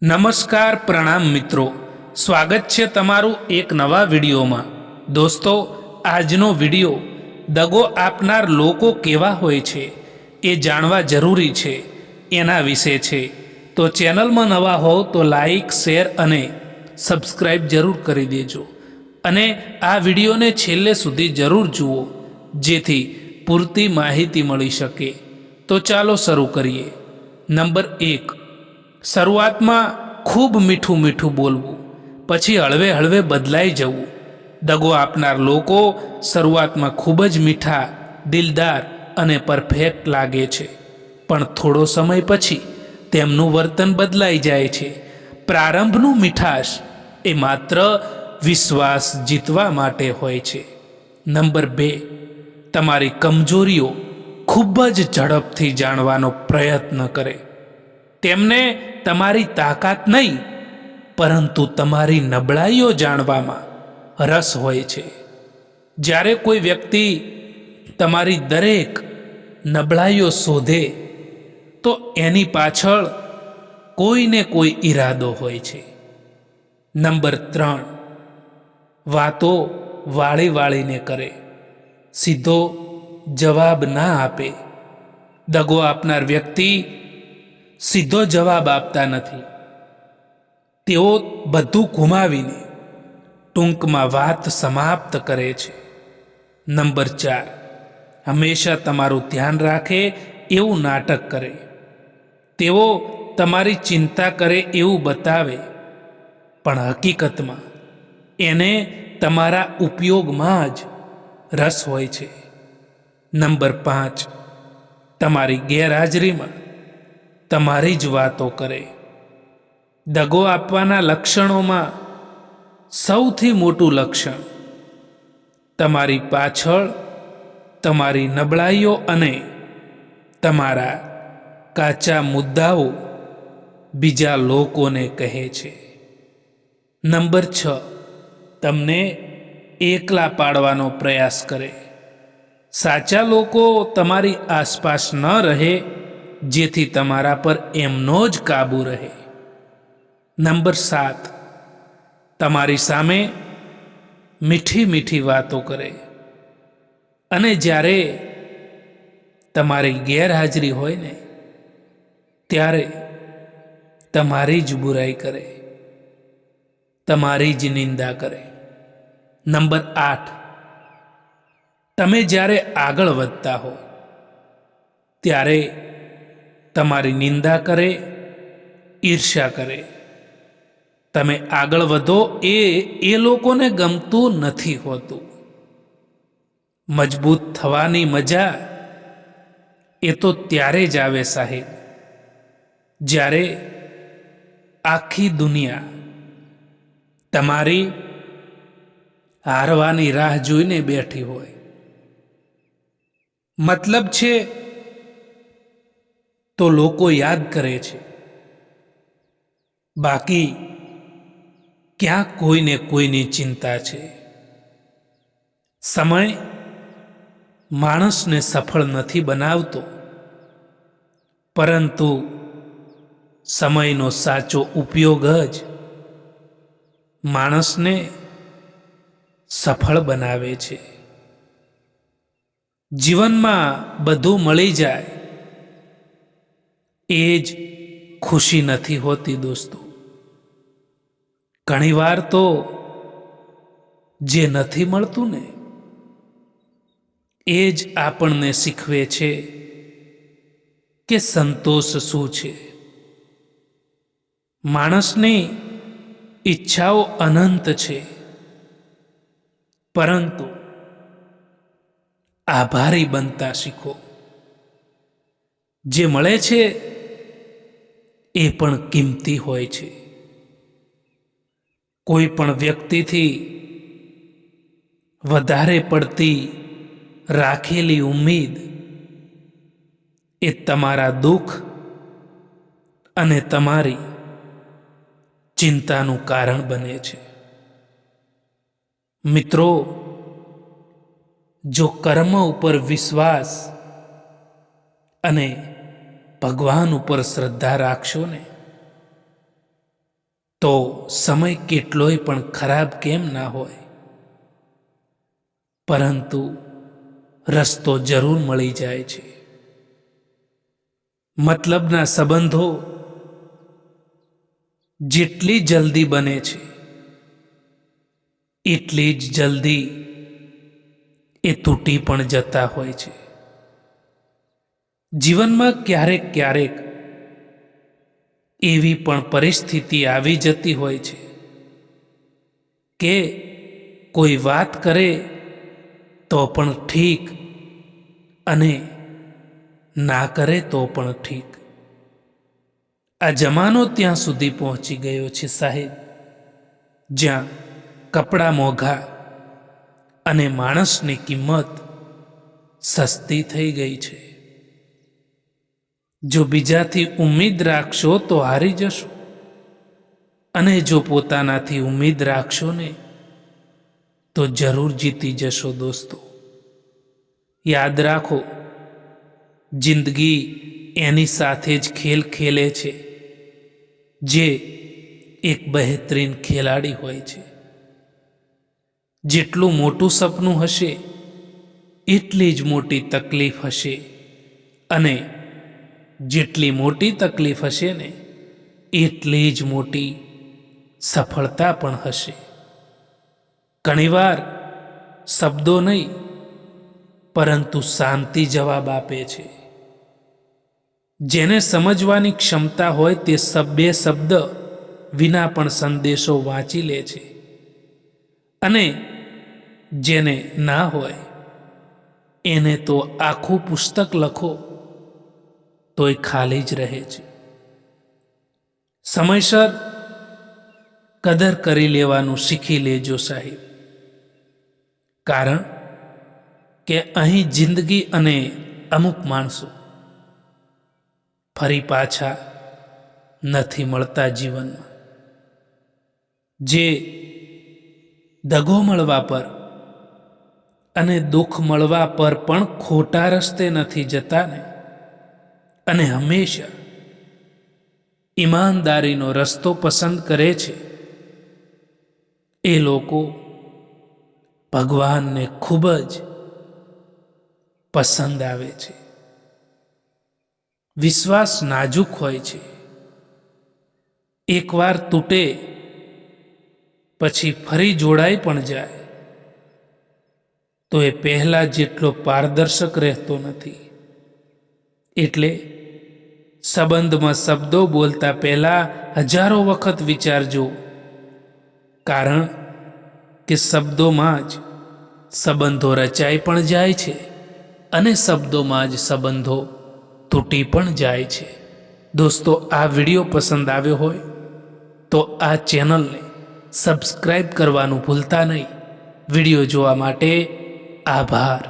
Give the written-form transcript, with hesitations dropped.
નમસ્કાર પ્રણામ મિત્રો, સ્વાગત છે તમારું એક નવા વિડીયોમાં। દોસ્તો, આજનો વિડીયો દગો આપનાર લોકો કેવા હોય છે એ જાણવા જરૂરી છે એના વિશે છે। તો ચેનલમાં નવા હોવ તો લાઈક, શેર અને સબસ્ક્રાઈબ જરૂર કરી દેજો અને આ વિડીયોને છેલ્લે સુધી જરૂર જુઓ જેથી પૂરતી માહિતી મળી શકે। તો ચાલો શરૂ કરીએ। નંબર 1, શરૂઆતમાં ખૂબ મીઠું મીઠું બોલવું, પછી હળવે હળવે બદલાઈ જવું। દગો આપનાર લોકો શરૂઆતમાં ખૂબ જ મીઠા, દિલદાર અને પરફેક્ટ લાગે છે, પણ થોડો સમય પછી તેમનું વર્તન બદલાઈ જાય છે। પ્રારંભનું મીઠાશ એ માત્ર વિશ્વાસ જીતવા માટે હોય છે। નંબર 2, તમારી કમજોરીઓ ખૂબ જ ઝડપથી જાણવાનો પ્રયત્ન કરે। તેમને તમારી તાકાત નહીં પરંતુ તમારી નબળાઈઓ જાણવામાં રસ હોય છે। જ્યારે કોઈ વ્યક્તિ તમારી દરેક નબળાઈઓ શોધે તો એની પાછળ કોઈને કોઈ ઈરાદો હોય છે। નંબર 3, વાતો વાળી વાળીને કરે, સીધો જવાબ ના આપે। દગો આપનાર વ્યક્તિ સીધો જવાબ આપતા નથી, તેઓ બધું ગુમાવીને ટૂંકમાં વાત સમાપ્ત કરે છે। નંબર 4, હંમેશા તમારું ધ્યાન રાખે એવું નાટક કરે। તેઓ તમારી ચિંતા કરે એવું બતાવે, પણ હકીકતમાં એને તમારા ઉપયોગમાં જ રસ હોય છે। નંબર 5, તમારી ગેરહાજરીમાં તમારી જ વાતો કરે। દગો આપવાના લક્ષણોમાં સૌથી મોટું લક્ષણ તમારી પાછળ તમારી નબળાઈઓ અને તમારા કાચા મુદ્દાઓ બીજા લોકોને કહે છે। નંબર 6, તમને એકલા પાડવાનો પ્રયાસ કરે। સાચા લોકો તમારી આસપાસ ન રહે જેથી તમારા પર એમનો જ કાબુ રહે। નંબર 7, તમારી સામે મીઠી મીઠી વાતો કરે અને જ્યારે તમારી ગેરહાજરી હોય ને ત્યારે તમારી જ બુરાઈ કરે, તમારી જ નિંદા કરે। નંબર 8, તમે જ્યારે આગળ વધતા હો ત્યારે તમારી નિંદા કરે, ઈર્ષ્યા કરે। તમે આગળ વધો એ લોકોને ગમતું નથી હોતું। મજબૂત થવાની મજા એ તો ત્યારે જ આવે સાહેબ, જ્યારે આખી દુનિયા તમારી હારવાની રાહ જોઈને બેઠી હોય। મતલબ છે તો લોકો યાદ કરે છે, બાકી ક્યાં કોઈને કોઈની ચિંતા છે। સમય માણસને સફળ નથી બનાવતો, પરંતુ સમયનો સાચો ઉપયોગ જ માણસને સફળ બનાવે છે। જીવનમાં બધું મળી જાય એ જ ખુશી નથી હોતી દોસ્તો। ઘણીવાર તો જે નથી મળતું ને એ જ આપણને શીખવે છે કે સંતોષ શું છે। માણસની ઈચ્છાઓ અનંત છે, પરંતુ આભારી બનતા શીખો। જે મળે છે એ પણ કિંમતી હોય છે। કોઈ પણ વ્યક્તિથી વધારે પડતી રાખેલી ઉમ્મીદ એ તમારા દુઃખ અને તમારી ચિંતાનું કારણ બને છે। મિત્રો, જો કર્મ ઉપર વિશ્વાસ અને ભગવાન ઉપર શ્રદ્ધા રાખશો ને તો સમય કેટલોય પણ ખરાબ કેમ ના હોય, પરંતુ રસ્તો જરૂર મળી જાય છે. મતલબના સંબંધો જેટલી જલ્દી બને છે એટલી જ જલ્દી એ તૂટી પણ જતા હોય છે. જીવનમાં ક્યારેક ક્યારેક એવી પણ પરિસ્થિતિ આવી જતી હોય છે કે કોઈ વાત કરે તો પણ ઠીક અને ના કરે તો પણ ઠીક. આ જમાનો ત્યાં સુધી પહોંચી ગયો છે સાહેબ, જ્યાં કપડાં મોંઘા અને માણસની કિંમત સસ્તી થઈ ગઈ છે. જો બીજાથી ઉમ્મીદ રાખશો તો હારી જશો, અને જો પોતાનાથી ઉમ્મીદ રાખશો ને તો જરૂર જીતી જશો. દોસ્તો, યાદ રાખો, જિંદગી એની સાથે જ ખેલ ખેલે છે જે એક બહેતરીન ખેલાડી હોય છે. જેટલું મોટું સપનું હશે એટલી જ મોટી તકલીફ હશે, અને જેટલી મોટી તકલીફ હશે ને એટલી જ મોટી સફળતા પણ હશે. ઘણીવાર શબ્દો નહીં પરંતુ શાંતિ જવાબ આપે છે. જેને સમજવાની ક્ષમતા હોય તે બે શબ્દ વિના પણ સંદેશો વાંચી લે છે, અને જેને ના હોય એને તો આખું પુસ્તક લખો તોય ખાલી જ રહે છે. સમયસર કદર કરી લેવાનું શીખી લેજો સાહેબ, કારણ કે અહીં જિંદગી અને અમુક માણસો ફરી પાછા નથી મળતા. જીવનમાં જે દગો મળવા પર અને દુઃખ મળવા પર પણ ખોટા રસ્તે નથી જતા ને, અને હંમેશા ઈમાનદારીનો રસ્તો પસંદ કરે છે, એ લોકો ભગવાનને ખૂબ જ પસંદ આવે છે. વિશ્વાસ નાજુક હોય છે, એકવાર તૂટે પછી ફરી જોડાઈ પણ જાય તો એ પહેલા જેટલો પારદર્શક રહેતો નથી. એટલે સંબંધમાં શબ્દો બોલતા પહેલા હજારો વખત વિચારજો, કારણ કે શબ્દોમાં જ સંબંધો રચાઈ પણ જાય છે અને શબ્દોમાં જ સંબંધો તૂટી પણ જાય છે. દોસ્તો, આ વિડીયો પસંદ આવ્યો હોય તો આ ચેનલને સબસ્ક્રાઈબ કરવાનું ભૂલતા નહીં. વિડીયો જોવા માટે આભાર.